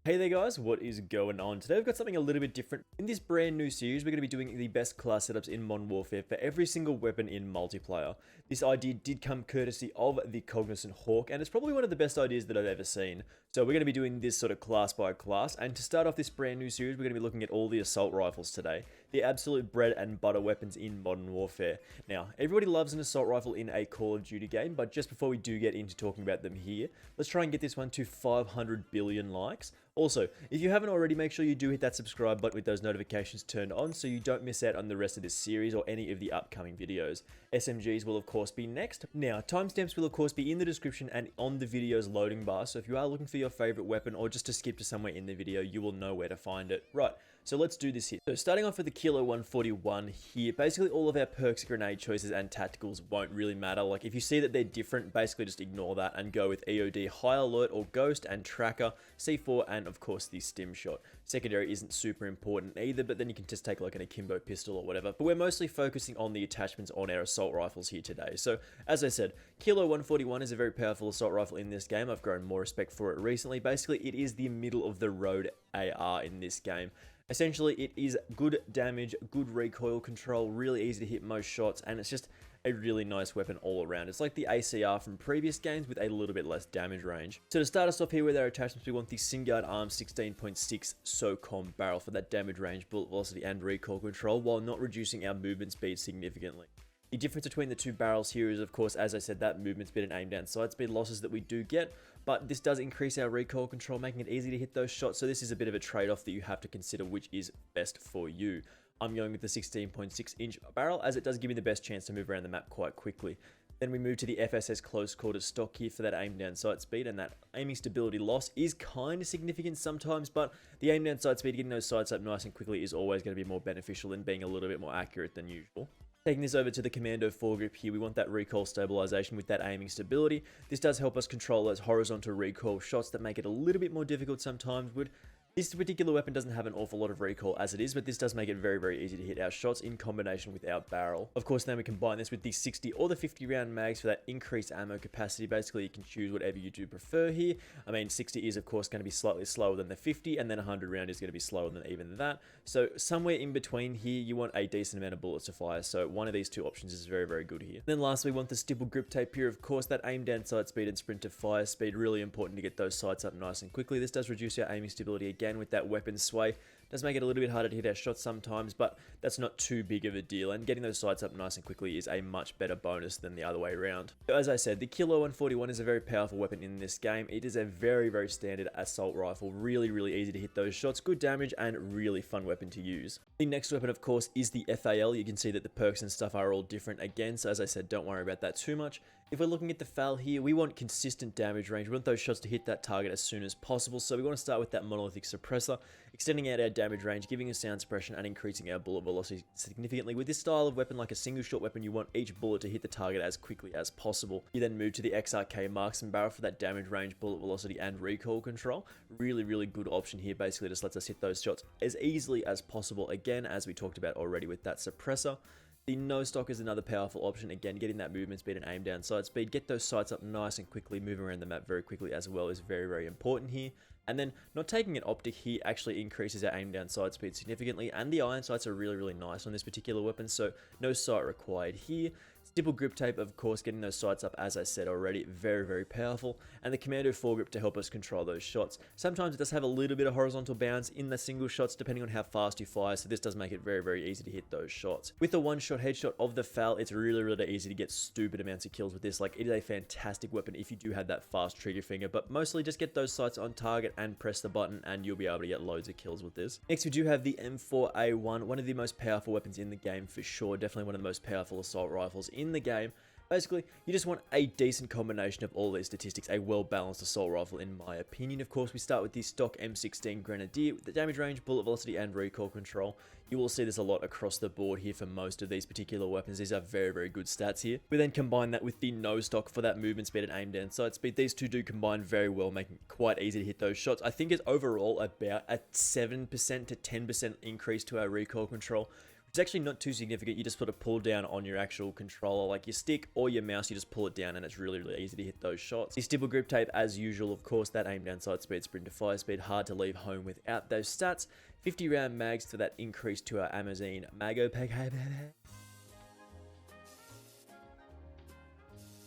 Hey there guys, what is going on? Today we've got something a little bit different. In this brand new series, we're going to be doing the best class setups in Modern Warfare for every single weapon in multiplayer. This idea did come courtesy of the Cognizant Hawk, and it's probably one of the best ideas that I've ever seen. So we're going to be doing this sort of class by class, and to start off this brand new series, we're going to be looking at all the assault rifles today. The absolute bread and butter weapons in Modern Warfare. Now, everybody loves an assault rifle in a Call of Duty game, but just before we do get into talking about them here, let's try and get this one to 500 billion likes. Also, if you haven't already, make sure you do hit that subscribe button with those notifications turned on so you don't miss out on the rest of this series or any of the upcoming videos. SMGs will of course be next. Now, timestamps will of course be in the description and on the video's loading bar, so if you are looking for your favorite weapon or just to skip to somewhere in the video, you will know where to find it. Right, so let's do this here. So starting off with the Kilo 141 here, basically all of our perks, grenade choices and tacticals won't really matter. Like if you see that they're different, basically just ignore that and go with EOD, High Alert or Ghost and Tracker, C4 and of course the Stim Shot. Secondary isn't super important either, but then you can just take like an akimbo pistol or whatever. But we're mostly focusing on the attachments on our assault rifles here today. So as I said, Kilo 141 is a very powerful assault rifle in this game. I've grown more respect for it recently. Basically, it is the middle of the road AR in this game. Essentially, it is good damage, good recoil control, really easy to hit most shots, and it's just a really nice weapon all around. It's like the ACR from previous games with a little bit less damage range. So to start us off here with our attachments, we want the Singuard Arm 16.6 SOCOM barrel for that damage range, bullet velocity, and recoil control, while not reducing our movement speed significantly. The difference between the two barrels here is, of course, as I said, that movement speed and aim down sight speed losses that we do get, but this does increase our recoil control, making it easy to hit those shots, so this is a bit of a trade-off that you have to consider which is best for you. I'm going with the 16.6 inch barrel, as it does give me the best chance to move around the map quite quickly. Then we move to the FSS close quarters stock here for that aim down sight speed, and that aiming stability loss is kind of significant sometimes, but the aim down sight speed, getting those sights up nice and quickly, is always going to be more beneficial than being a little bit more accurate than usual. Taking this over to the Commando foregrip here, we want that recoil stabilization with that aiming stability. This does help us control those horizontal recoil shots that make it a little bit more difficult sometimes. This particular weapon doesn't have an awful lot of recoil as it is, but this does make it very, very easy to hit our shots in combination with our barrel. Of course, then we combine this with the 60 or the 50 round mags for that increased ammo capacity. Basically, you can choose whatever you do prefer here. I mean, 60 is of course going to be slightly slower than the 50, and then 100 round is going to be slower than even that. So somewhere in between here, you want a decent amount of bullets to fire. So one of these two options is very, very good here. Then lastly, we want the stipple grip tape here. Of course, that aim down sight speed and sprint to fire speed, really important to get those sights up nice and quickly. This does reduce our aiming stability again with that weapon sway. Does make it a little bit harder to hit our shots sometimes, but that's not too big of a deal, and getting those sights up nice and quickly is a much better bonus than the other way around. So as I said, the Kilo 141 is a very powerful weapon in this game. It is a very, very standard assault rifle, really, really easy to hit those shots, good damage, and really fun weapon to use. The next weapon, of course, is the FAL. You can see that the perks and stuff are all different again, so as I said, don't worry about that too much. If we're looking at the FAL here, we want consistent damage range. We want those shots to hit that target as soon as possible, so we want to start with that monolithic suppressor, extending out our damage range, giving us sound suppression, and increasing our bullet velocity significantly. With this style of weapon, like a single shot weapon, you want each bullet to hit the target as quickly as possible. You then move to the XRK marksman barrel for that damage range, bullet velocity, and recoil control. Really, really good option here. Basically just lets us hit those shots as easily as possible, again, as we talked about already with that suppressor. The no stock is another powerful option, again, getting that movement speed and aim down sight speed. Get those sights up nice and quickly, moving around the map very quickly as well is very, very important here. And then not taking an optic here actually increases our aim down sight speed significantly, and the iron sights are really, really nice on this particular weapon, so no sight required here. Stipple grip tape, of course, getting those sights up, as I said already, very, very powerful. And the Commando foregrip to help us control those shots. Sometimes it does have a little bit of horizontal bounce in the single shots, depending on how fast you fire, so this does make it very, very easy to hit those shots. With the one-shot headshot of the FAL, it's really, really easy to get stupid amounts of kills with this. Like, it is a fantastic weapon if you do have that fast trigger finger, but mostly just get those sights on target and press the button, and you'll be able to get loads of kills with this. Next, we do have the M4A1, one of the most powerful weapons in the game for sure. Definitely one of the most powerful assault rifles in the game. Basically, you just want a decent combination of all these statistics, a well-balanced assault rifle in my opinion. Of course, we start with the stock M16 Grenadier with the damage range, bullet velocity, and recoil control. You will see this a lot across the board here for most of these particular weapons. These are very, very good stats here. We then combine that with the no stock for that movement speed and aim down sight speed. These two do combine very well, making it quite easy to hit those shots. I think it's overall about a 7% to 10% increase to our recoil control, It's actually not too significant. You just put a pull down on your actual controller, like your stick or your mouse, you just pull it down and it's really, really easy to hit those shots. The stipple grip tape, as usual, of course, that aim down, sight speed, sprint to fire speed, hard to leave home without those stats. 50 round mags for that increase to our Amazine Mago pack.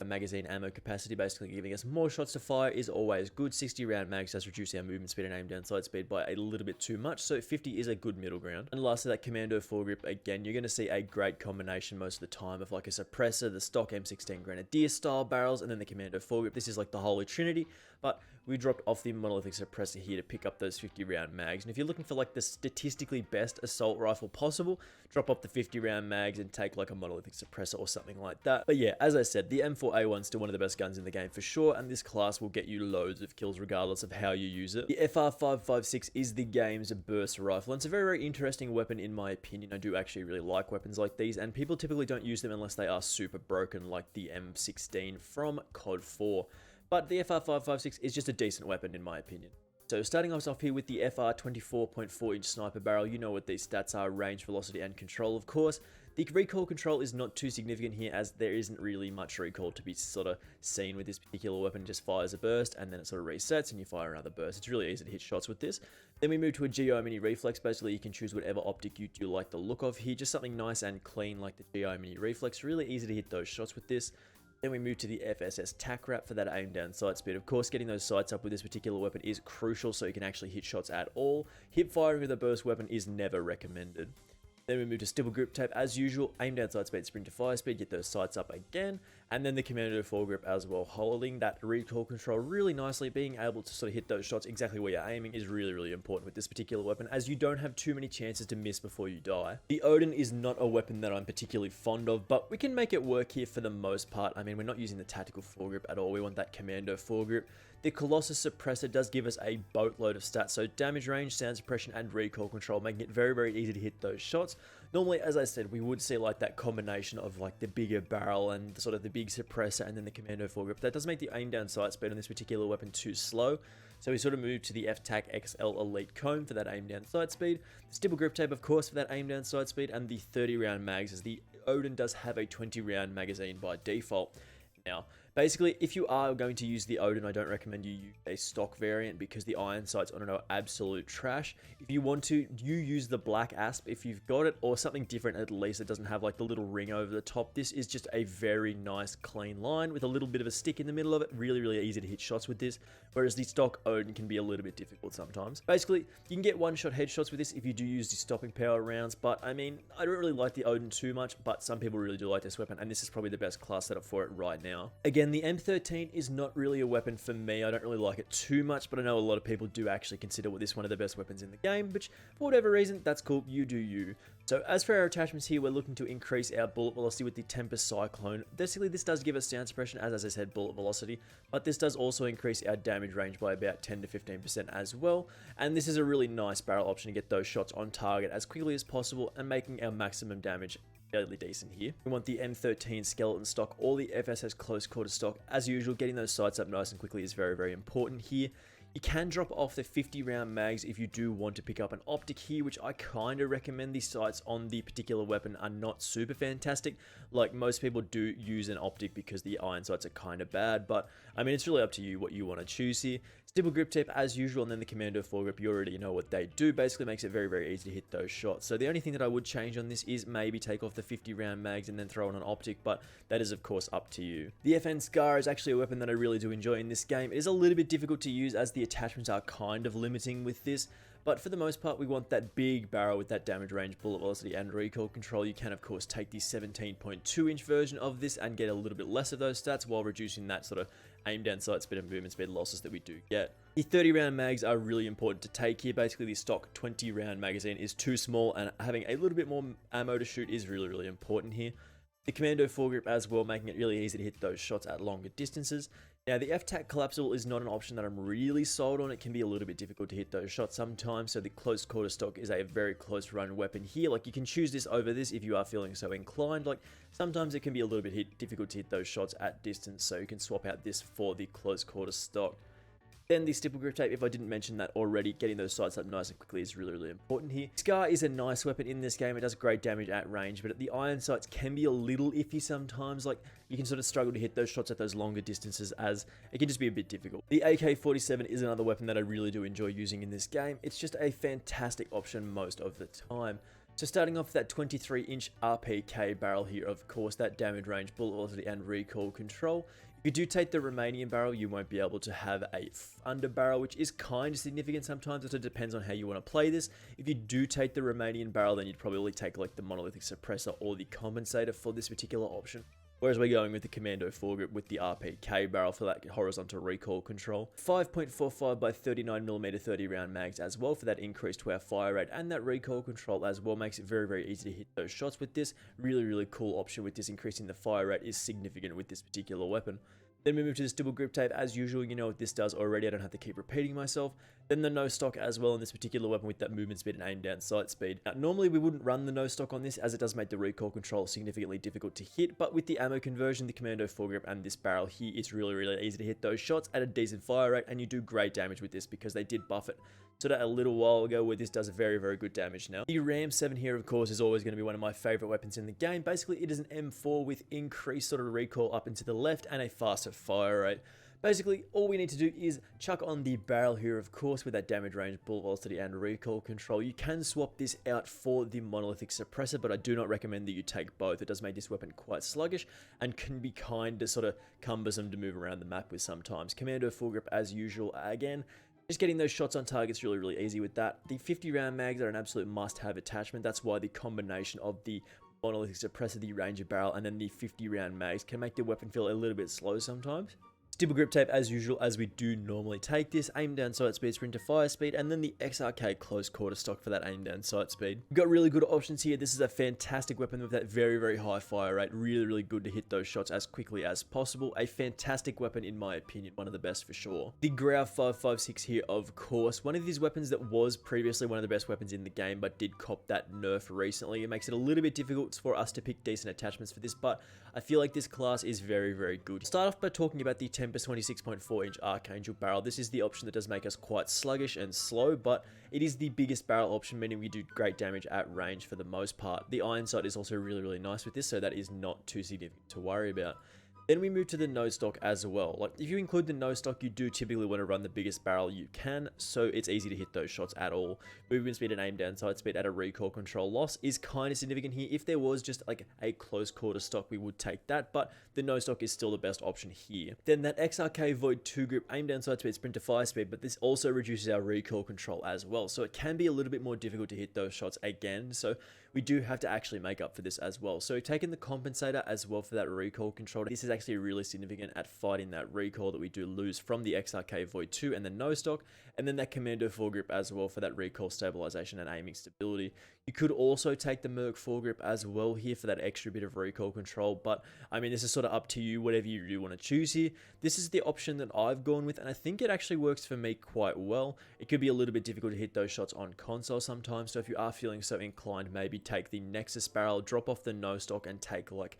Magazine ammo capacity, basically giving us more shots to fire, is always good. 60 round mags does reduce our movement speed and aim down sight speed by a little bit too much, so 50 is a good middle ground. And lastly, that commando foregrip, again, you're going to see a great combination most of the time of like a suppressor, the stock M16 Grenadier style barrels, and then the commando foregrip. This is like the holy trinity, but we dropped off the monolithic suppressor here to pick up those 50 round mags. And if you're looking for like the statistically best assault rifle possible, drop off the 50 round mags and take like a monolithic suppressor or something like that. But yeah, as I said, the M4A1 is still one of the best guns in the game for sure, and this class will get you loads of kills regardless of how you use it. The FR556 is the game's burst rifle, and it's a very, very interesting weapon in my opinion. I do actually really like weapons like these, and people typically don't use them unless they are super broken, like the M16 from COD 4. But the FR556 is just a decent weapon in my opinion. So starting us off here with the FR 24.4 inch sniper barrel, you know what these stats are: range, velocity, and control, of course. The recoil control is not too significant here, as there isn't really much recoil to be sort of seen with this particular weapon. It just fires a burst and then it sort of resets and you fire another burst. It's really easy to hit shots with this. Then we move to a GI Mini Reflex. Basically, you can choose whatever optic you do like the look of here. Just something nice and clean like the GI Mini Reflex. Really easy to hit those shots with this. Then we move to the FSS tac wrap for that aim down sight speed. Of course, getting those sights up with this particular weapon is crucial so you can actually hit shots at all. Hip firing with a burst weapon is never recommended. Then we move to stipple grip tape as usual, aim down sight speed, sprint to fire speed, get those sights up again, and then the commando foregrip as well, holding that recoil control really nicely. Being able to sort of hit those shots exactly where you're aiming is really, really important with this particular weapon, as you don't have too many chances to miss before you die. The Oden is not a weapon that I'm particularly fond of, but we can make it work here for the most part. I mean, we're not using the tactical foregrip at all, we want that commando foregrip. The Colossus suppressor does give us a boatload of stats, so damage range, sound suppression, and recoil control, making it very, very easy to hit those shots. Normally, as I said, we would see like that combination of like the bigger barrel and sort of the big suppressor and then the commando foregrip. That does make the aim down sight speed on this particular weapon too slow. So we sort of move to the F-Tac XL Elite Cone for that aim down sight speed. The stipple grip tape, of course, for that aim down sight speed, and the 30 round mags, as the Oden does have a 20 round magazine by default. Now, basically, if you are going to use the Oden, I don't recommend you use a stock variant because the iron sights on it are absolute trash. If you want to, you use the black asp if you've got it, or something different at least that doesn't have like the little ring over the top. This is just a very nice clean line with a little bit of a stick in the middle of it. Really, really easy to hit shots with this, whereas the stock Oden can be a little bit difficult sometimes. Basically, you can get one-shot headshots with this if you do use the stopping power rounds, but I mean, I don't really like the Oden too much, but some people really do like this weapon, and this is probably the best class setup for it right now. Again, the M13 is not really a weapon for me. I don't really like it too much, but I know a lot of people do actually consider this one of the best weapons in the game, which for whatever reason, that's cool. You do you. So as for our attachments here, we're looking to increase our bullet velocity with the Tempest Cyclone. Basically, this does give us sound suppression, as I said, bullet velocity, but this does also increase our damage range by about 10 to 15% as well. And this is a really nice barrel option to get those shots on target as quickly as possible and making our maximum damage fairly decent here. We want the M13 skeleton stock or the FSS close quarter stock. As usual, getting those sights up nice and quickly is very, very important here. You can drop off the 50 round mags if you do want to pick up an optic here, which I kind of recommend. The sights on the particular weapon are not super fantastic. Like, most people do use an optic because the iron sights are kind of bad, but I mean, it's really up to you what you want to choose here. Stipple grip tape as usual, and then the commando foregrip, you already know what they do. Basically makes it very, very easy to hit those shots. So the only thing that I would change on this is maybe take off the 50 round mags and then throw on an optic, but that is of course up to you. The FN Scar is actually a weapon that I really do enjoy in this game. It is a little bit difficult to use as the attachments are kind of limiting with this, but for the most part, we want that big barrel with that damage range, bullet velocity, and recoil control. You can, of course, take the 17.2 inch version of this and get a little bit less of those stats while reducing that sort of aim down sight speed and movement speed losses that we do get. The 30 round mags are really important to take here. Basically, the stock 20 round magazine is too small, and having a little bit more ammo to shoot is really, really important here. The commando foregrip as well, making it really easy to hit those shots at longer distances. Now, the F-Tac collapsible is not an option that I'm really sold on. It can be a little bit difficult to hit those shots sometimes, so the close quarter stock is a very close run weapon here. Like, you can choose this over this if you are feeling so inclined. Like, sometimes it can be a little bit difficult to hit those shots at distance, so you can swap out this for the close quarter stock. Then the stipple grip tape, if I didn't mention that already, getting those sights up nice and quickly is really, really important here. Scar is a nice weapon in this game. It does great damage at range, but the iron sights can be a little iffy sometimes. Like, you can sort of struggle to hit those shots at those longer distances, as it can just be a bit difficult. The AK-47 is another weapon that I really do enjoy using in this game. It's just a fantastic option most of the time. So starting off that 23-inch RPK barrel here, of course, that damage range, bullet velocity, and recoil control. If you do take the Romanian barrel, you won't be able to have a under barrel, which is kind of significant sometimes. It depends on how you want to play this. If you do take the Romanian barrel, then you'd probably take like the monolithic suppressor or the compensator for this particular option. Whereas we're going with the Commando foregrip with the RPK barrel for that horizontal recoil control. 5.45 by 39mm 30 round mags as well for that increase to our fire rate, and that recoil control as well makes it very, very easy to hit those shots with this. Really, really cool option with this. Increasing the fire rate is significant with this particular weapon. Then we move to the stipple grip tape. As usual, you know what this does already. I don't have to keep repeating myself. Then the no stock as well in this particular weapon with that movement speed and aim down sight speed. Now, normally we wouldn't run the no stock on this, as it does make the recoil control significantly difficult to hit. But with the ammo conversion, the Commando foregrip, and this barrel here, it's really, really easy to hit those shots at a decent fire rate, and you do great damage with this because they did buff it sort of a little while ago, where this does very, very good damage now. The Ram 7 here, of course, is always going to be one of my favorite weapons in the game. Basically, it is an M4 with increased sort of recoil up and to the left and a faster fire rate. Basically, all we need to do is chuck on the barrel here, of course, with that damage range, bullet velocity, and recoil control. You can swap this out for the monolithic suppressor, but I do not recommend that you take both. It does make this weapon quite sluggish and can be kind of sort of cumbersome to move around the map with sometimes. Commando foregrip as usual. Again, just getting those shots on target is really, really easy with that. The 50 round mags are an absolute must-have attachment. That's why the combination of the monolithic suppressor, the Ranger barrel, and then the 50 round mags can make the weapon feel a little bit slow sometimes. Stipple grip tape as usual, as we do normally take this. Aim down sight speed, sprint to fire speed, and then the XRK close quarter stock for that aim down sight speed. We've got really good options here. This is a fantastic weapon with that very, very high fire rate. Really, really good to hit those shots as quickly as possible. A fantastic weapon in my opinion, one of the best for sure. The Grau 5.56 here, of course, one of these weapons that was previously one of the best weapons in the game, but did cop that nerf recently. It makes it a little bit difficult for us to pick decent attachments for this, but I feel like this class is very, very good. Start off by talking about the Tempest 26.4-inch Archangel barrel. This is the option that does make us quite sluggish and slow, but it is the biggest barrel option, meaning we do great damage at range for the most part. The iron sight is also really, really nice with this, so that is not too significant to worry about. Then we move to the no stock as well. Like, if you include the no stock, you do typically want to run the biggest barrel you can, so it's easy to hit those shots at all. Movement speed and aim down sight speed at a recoil control loss is kind of significant here. If there was just like a close quarter stock, we would take that, but the no stock is still the best option here. Then that XRK Void 2 grip, aim down sight speed, sprint to fire speed, but this also reduces our recoil control as well, so it can be a little bit more difficult to hit those shots again, so we do have to actually make up for this as well. So taking the compensator as well for that recoil control, this is actually really significant at fighting that recoil that we do lose from the XRK Void 2 and the no stock, and then that Commando foregrip as well for that recoil stabilization and aiming stability. You could also take the Merc foregrip as well here for that extra bit of recoil control, but I mean, this is sort of up to you, whatever you do want to choose here. This is the option that I've gone with, and I think it actually works for me quite well. It could be a little bit difficult to hit those shots on console sometimes, so if you are feeling so inclined, maybe take the Nexus barrel, drop off the no stock, and take like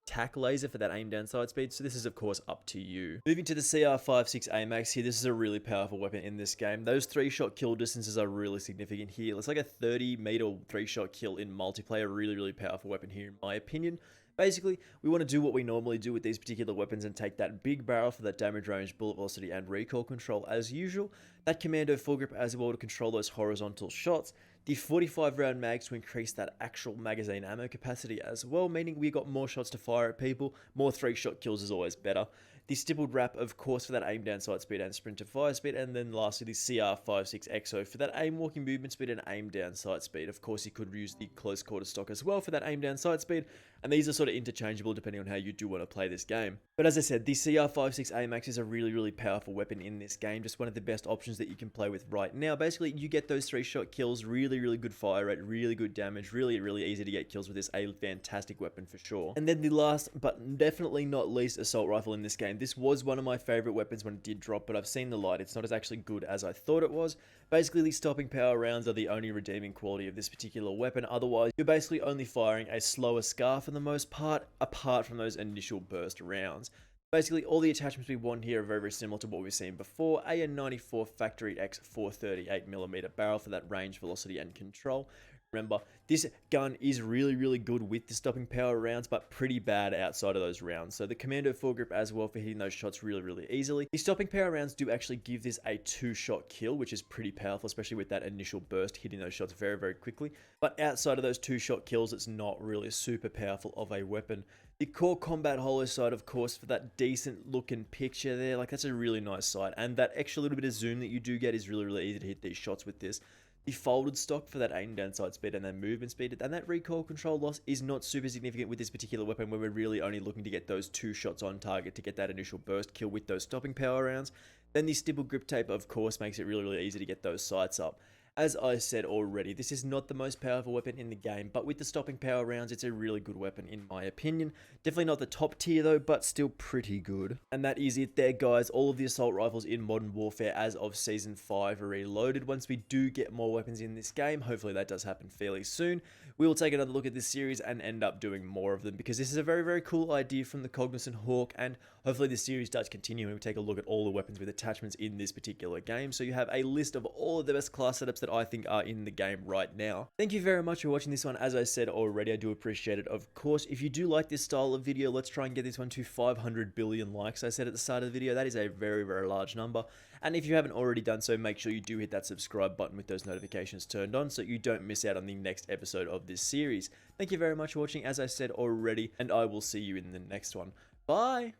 tack laser for that aim down sight speed. So this is of course up to you. Moving to the CR56 Amax here, this is a really powerful weapon in this game. Those 3-shot kill distances are really significant here. It's like a 30-meter 3-shot kill in multiplayer. Really, really powerful weapon here in my opinion. Basically, we want to do what we normally do with these particular weapons and take that big barrel for that damage range, bullet velocity, and recoil control as usual. That Commando foregrip as well to control those horizontal shots. The 45 round mags to increase that actual magazine ammo capacity as well, meaning we got more shots to fire at people. More 3-shot kills is always better. The stippled wrap, of course, for that aim down sight speed and sprint to fire speed. And then lastly, the CR56 EXO for that aim walking movement speed and aim down sight speed. Of course, you could use the close quarter stock as well for that aim down sight speed. And these are sort of interchangeable depending on how you do want to play this game. But as I said, the CR56 Amax is a really, really powerful weapon in this game. Just one of the best options that you can play with right now. Basically, you get those 3-shot kills, really, really good fire rate, really good damage, really, really easy to get kills with this. A fantastic weapon for sure. And then the last, but definitely not least, assault rifle in this game. This was one of my favorite weapons when it did drop, but I've seen the light. It's not as actually good as I thought it was. Basically, the stopping power rounds are the only redeeming quality of this particular weapon. Otherwise, you're basically only firing a slower SCAR for the most part, apart from those initial burst rounds. Basically, all the attachments we want here are very, very similar to what we've seen before. AN94 Factory X 438mm barrel for that range, velocity, and control. Remember, this gun is really, really good with the stopping power rounds, but pretty bad outside of those rounds. So the Commando foregrip as well for hitting those shots really, really easily. The stopping power rounds do actually give this a 2-shot kill, which is pretty powerful, especially with that initial burst, hitting those shots very, very quickly. But outside of those 2-shot kills, it's not really super powerful of a weapon. The core combat holo sight, of course, for that decent looking picture there, like that's a really nice sight. And that extra little bit of zoom that you do get is really, really easy to hit these shots with this. The folded stock for that aim down sight speed and then movement speed, and that recoil control loss is not super significant with this particular weapon, where we're really only looking to get those 2 shots on target to get that initial burst kill with those stopping power rounds. Then the stipple grip tape, of course, makes it really, really easy to get those sights up. As I said already, this is not the most powerful weapon in the game, but with the stopping power rounds, it's a really good weapon in my opinion. Definitely not the top tier though, but still pretty good. And that is it there, guys. All of the assault rifles in Modern Warfare as of Season 5 are reloaded. Once we do get more weapons in this game, hopefully that does happen fairly soon, we will take another look at this series and end up doing more of them, because this is a very, very cool idea from the Cognizant Hawk, and hopefully this series does continue and we take a look at all the weapons with attachments in this particular game, so you have a list of all of the best class setups that I think are in the game right now. Thank you very much for watching this one. As I said already, I do appreciate it. Of course, if you do like this style of video, let's try and get this one to 500 billion likes. I said at the start of the video, that is a very, very large number. And if you haven't already done so, make sure you do hit that subscribe button with those notifications turned on so you don't miss out on the next episode of this series. Thank you very much for watching, as I said already, and I will see you in the next one. Bye!